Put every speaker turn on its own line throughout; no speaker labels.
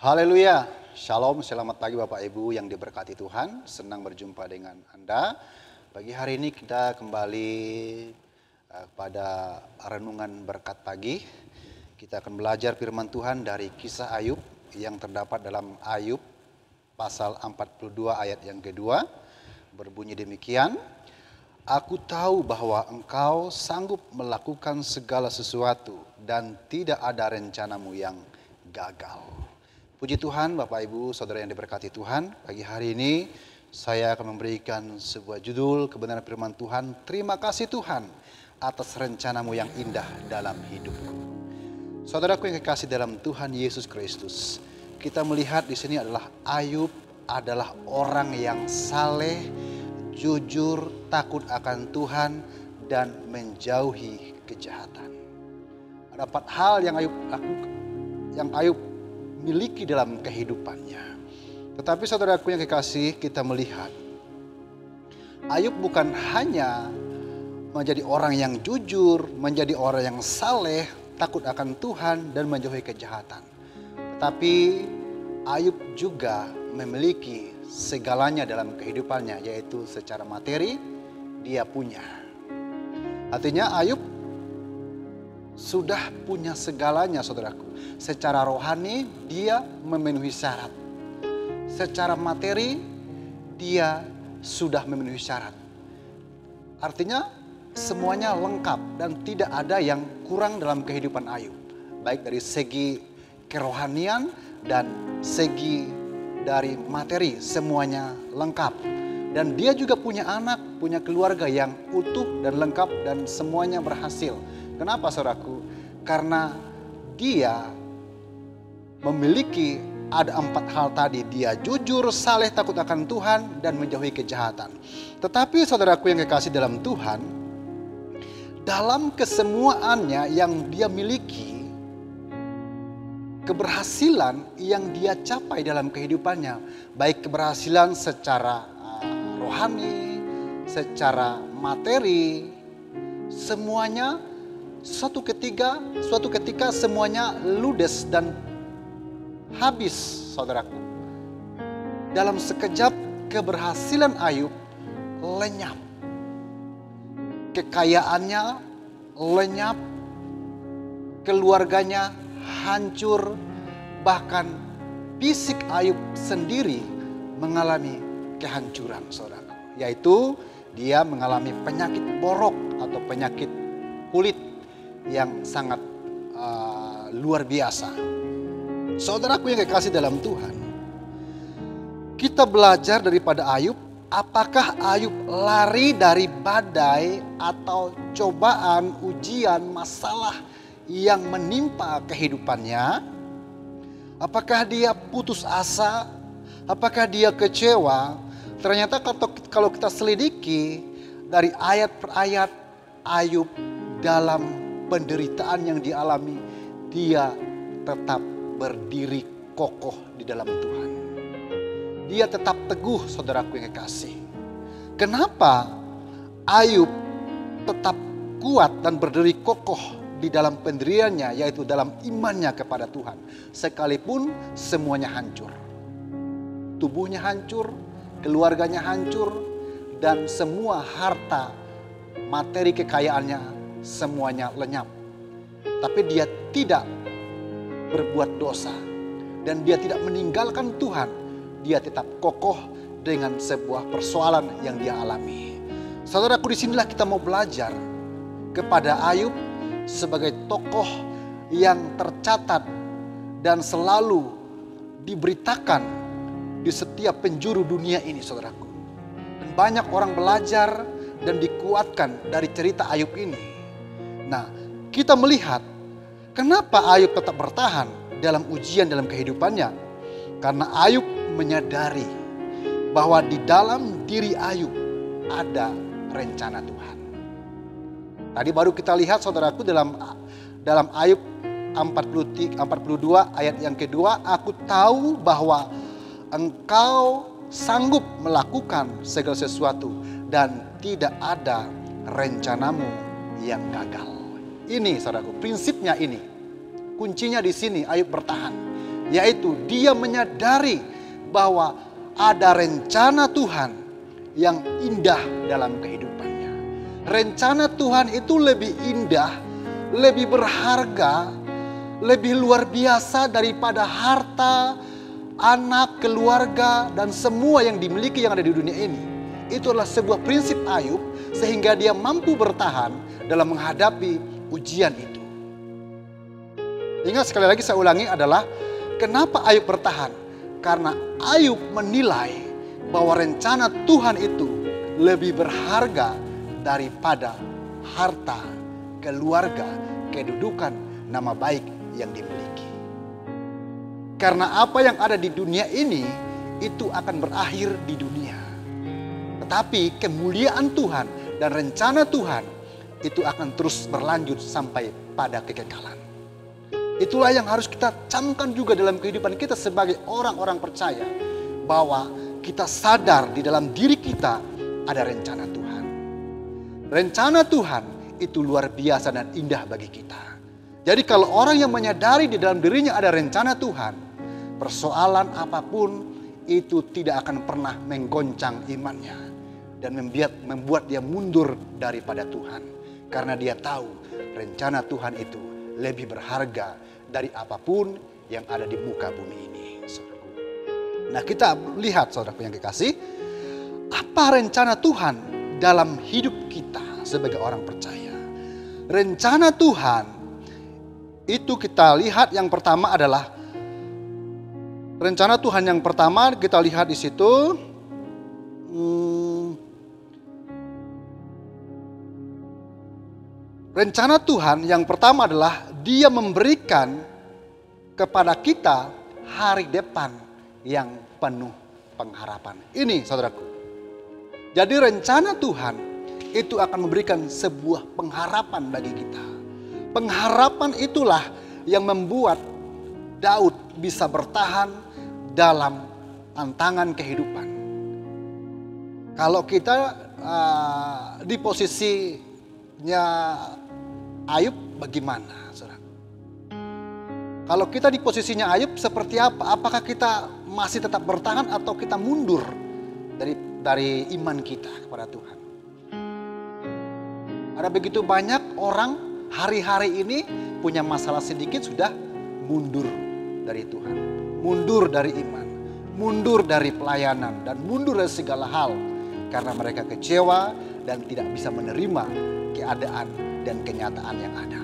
Haleluya, Shalom, selamat pagi Bapak Ibu yang diberkati Tuhan. Senang berjumpa dengan Anda. Pagi hari ini kita kembali pada renungan berkat pagi. Kita akan belajar firman Tuhan dari kisah Ayub yang terdapat dalam Ayub pasal 42 ayat yang kedua. Berbunyi demikian, Aku tahu bahwa engkau sanggup melakukan segala sesuatu dan tidak ada rencanamu yang gagal. Puji Tuhan, Bapak Ibu, Saudara yang diberkati Tuhan. Pagi hari ini saya akan memberikan sebuah judul kebenaran firman Tuhan. Terima kasih Tuhan atas rencanamu yang indah dalam hidupku. Saudaraku yang kekasih dalam Tuhan Yesus Kristus, kita melihat di sini adalah Ayub adalah orang yang saleh, jujur, takut akan Tuhan, dan menjauhi kejahatan. Ada 4 hal yang Ayub lakukan, yang Ayub miliki dalam kehidupannya. Tetapi saudaraku yang kekasih, kita melihat Ayub bukan hanya menjadi orang yang jujur, menjadi orang yang saleh, takut akan Tuhan, dan menjauhi kejahatan. Tetapi Ayub juga memiliki segalanya dalam kehidupannya, yaitu secara materi dia punya. Artinya Ayub sudah punya segalanya, saudaraku. Secara rohani dia memenuhi syarat. Secara materi dia sudah memenuhi syarat. Artinya semuanya lengkap dan tidak ada yang kurang dalam kehidupan Ayub. Baik dari segi kerohanian dan segi dari materi, semuanya lengkap. Dan dia juga punya anak, punya keluarga yang utuh dan lengkap dan semuanya berhasil. Kenapa saudaraku? Karena dia memiliki ada 4 hal tadi. Dia jujur, saleh, takut akan Tuhan, dan menjauhi kejahatan. Tetapi saudaraku yang kekasih dalam Tuhan, dalam kesemuaannya yang dia miliki, keberhasilan yang dia capai dalam kehidupannya, baik keberhasilan secara rohani, secara materi, semuanya suatu ketika semuanya ludes dan habis, saudaraku. Dalam sekejap keberhasilan Ayub lenyap. Kekayaannya lenyap, keluarganya hancur, bahkan fisik Ayub sendiri mengalami kehancuran, saudara. Yaitu dia mengalami penyakit borok atau penyakit kulit yang sangat luar biasa. Saudaraku yang kekasih dalam Tuhan, kita belajar daripada Ayub. Apakah Ayub lari dari badai atau cobaan, ujian, masalah yang menimpa kehidupannya? Apakah dia putus asa? Apakah dia kecewa? Ternyata kalau kita selidiki dari ayat per ayat, Ayub dalam penderitaan yang dialami, dia tetap berdiri kokoh di dalam Tuhan. Dia tetap teguh, saudaraku yang kekasih. Kenapa Ayub tetap kuat dan berdiri kokoh di dalam pendiriannya, yaitu dalam imannya kepada Tuhan, sekalipun semuanya hancur. Tubuhnya hancur, keluarganya hancur, dan semua harta materi kekayaannya semuanya lenyap. Tapi dia tidak berbuat dosa dan dia tidak meninggalkan Tuhan. Dia tetap kokoh dengan sebuah persoalan yang dia alami. Saudaraku, disinilah kita mau belajar kepada Ayub sebagai tokoh yang tercatat dan selalu diberitakan di setiap penjuru dunia ini, saudaraku. Dan banyak orang belajar dan dikuatkan dari cerita Ayub ini. Nah, kita melihat kenapa Ayub tetap bertahan dalam ujian dalam kehidupannya. Karena Ayub menyadari bahwa di dalam diri Ayub ada rencana Tuhan. Tadi baru kita lihat, saudaraku, dalam Ayub 42 ayat yang kedua, Aku tahu bahwa engkau sanggup melakukan segala sesuatu dan tidak ada rencanamu yang gagal. Ini saudaraku, prinsipnya ini. Kuncinya di sini Ayub bertahan. Yaitu dia menyadari bahwa ada rencana Tuhan yang indah dalam kehidupannya. Rencana Tuhan itu lebih indah, lebih berharga, lebih luar biasa daripada harta, anak, keluarga, dan semua yang dimiliki yang ada di dunia ini. Itu adalah sebuah prinsip Ayub sehingga dia mampu bertahan dalam menghadapi ujian itu. Ingat, sekali lagi saya ulangi, adalah kenapa Ayub bertahan? Karena Ayub menilai bahwa rencana Tuhan itu lebih berharga daripada harta, keluarga, kedudukan, nama baik yang dimiliki. Karena apa yang ada di dunia ini itu akan berakhir di dunia. Tetapi kemuliaan Tuhan dan rencana Tuhan itu akan terus berlanjut sampai pada kekekalan. Itulah yang harus kita camkan juga dalam kehidupan kita sebagai orang-orang percaya. Bahwa kita sadar di dalam diri kita ada rencana Tuhan. Rencana Tuhan itu luar biasa dan indah bagi kita. Jadi kalau orang yang menyadari di dalam dirinya ada rencana Tuhan, persoalan apapun itu tidak akan pernah menggoncang imannya. Dan membuat dia mundur daripada Tuhan. Karena dia tahu rencana Tuhan itu lebih berharga dari apapun yang ada di muka bumi ini. Nah, kita lihat saudaraku yang kekasih, apa rencana Tuhan dalam hidup kita sebagai orang percaya. Rencana Tuhan itu kita lihat yang pertama adalah, rencana Tuhan yang pertama kita lihat di situ, rencana Tuhan yang pertama adalah Dia memberikan kepada kita hari depan yang penuh pengharapan. Ini saudaraku. Jadi rencana Tuhan itu akan memberikan sebuah pengharapan bagi kita. Pengharapan itulah yang membuat Daud bisa bertahan dalam tantangan kehidupan. Kalau kita di posisinya Ayub, bagaimana, saudara? Kalau kita di posisinya Ayub seperti apa? Apakah kita masih tetap bertahan atau kita mundur dari iman kita kepada Tuhan? Ada begitu banyak orang hari-hari ini punya masalah sedikit sudah mundur dari Tuhan, mundur dari iman, mundur dari pelayanan, dan mundur dari segala hal karena mereka kecewa dan tidak bisa menerima keadaan dan kenyataan yang ada.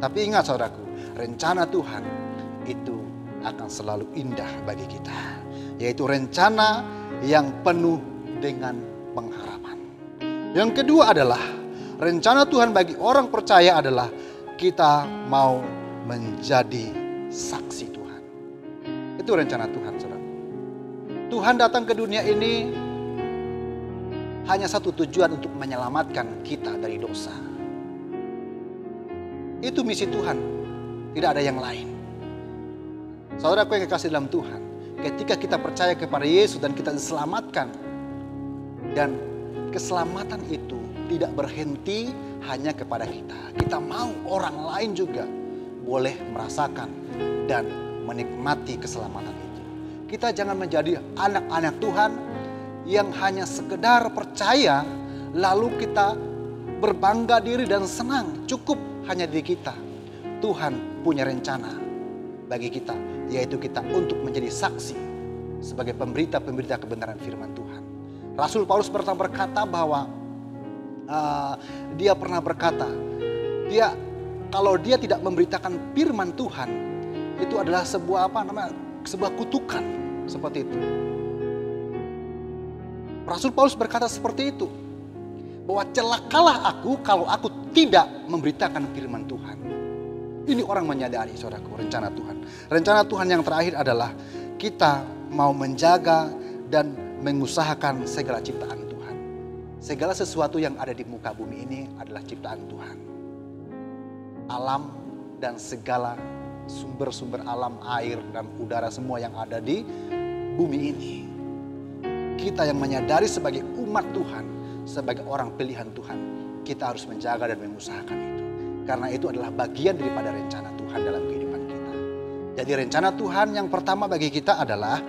Tapi ingat saudaraku, rencana Tuhan itu akan selalu indah bagi kita. Yaitu rencana yang penuh dengan pengharapan. Yang kedua adalah, rencana Tuhan bagi orang percaya adalah kita mau menjadi saksi Tuhan. Itu rencana Tuhan, saudara. Tuhan datang ke dunia ini hanya satu tujuan, untuk menyelamatkan kita dari dosa. Itu misi Tuhan, tidak ada yang lain. Saudaraku yang kekasih dalam Tuhan, ketika kita percaya kepada Yesus dan kita diselamatkan, dan keselamatan itu tidak berhenti hanya kepada kita. Kita mau orang lain juga boleh merasakan dan menikmati keselamatan itu. Kita jangan menjadi anak-anak Tuhan yang hanya sekedar percaya lalu kita berbangga diri dan senang, cukup hanya di kita. Tuhan punya rencana bagi kita, yaitu kita untuk menjadi saksi sebagai pemberita-pemberita kebenaran firman Tuhan. Rasul Paulus pernah berkata bahwa dia pernah berkata, kalau dia tidak memberitakan firman Tuhan, itu adalah sebuah kutukan, seperti itu. Rasul Paulus berkata seperti itu, bahwa celakalah aku kalau aku tidak memberitakan firman Tuhan. Ini orang menyadari, saudaraku, rencana Tuhan. Rencana Tuhan yang terakhir adalah kita mau menjaga dan mengusahakan segala ciptaan Tuhan. Segala sesuatu yang ada di muka bumi ini adalah ciptaan Tuhan. Alam dan segala sumber-sumber alam, air dan udara, semua yang ada di bumi ini. Kita yang menyadari sebagai umat Tuhan, sebagai orang pilihan Tuhan, kita harus menjaga dan mengusahakan itu. Karena itu adalah bagian daripada rencana Tuhan dalam kehidupan kita. Jadi rencana Tuhan yang pertama bagi kita adalah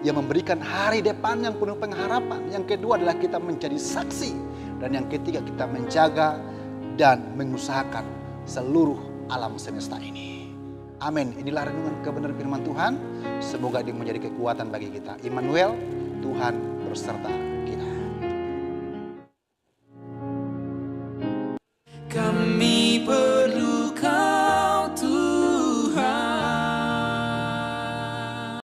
yang memberikan hari depan yang penuh pengharapan. Yang kedua adalah kita menjadi saksi. Dan yang ketiga kita menjaga dan mengusahakan seluruh alam semesta ini. Amin. Inilah renungan kebenaran firman Tuhan. Semoga ini menjadi kekuatan bagi kita. Immanuel, Tuhan berserta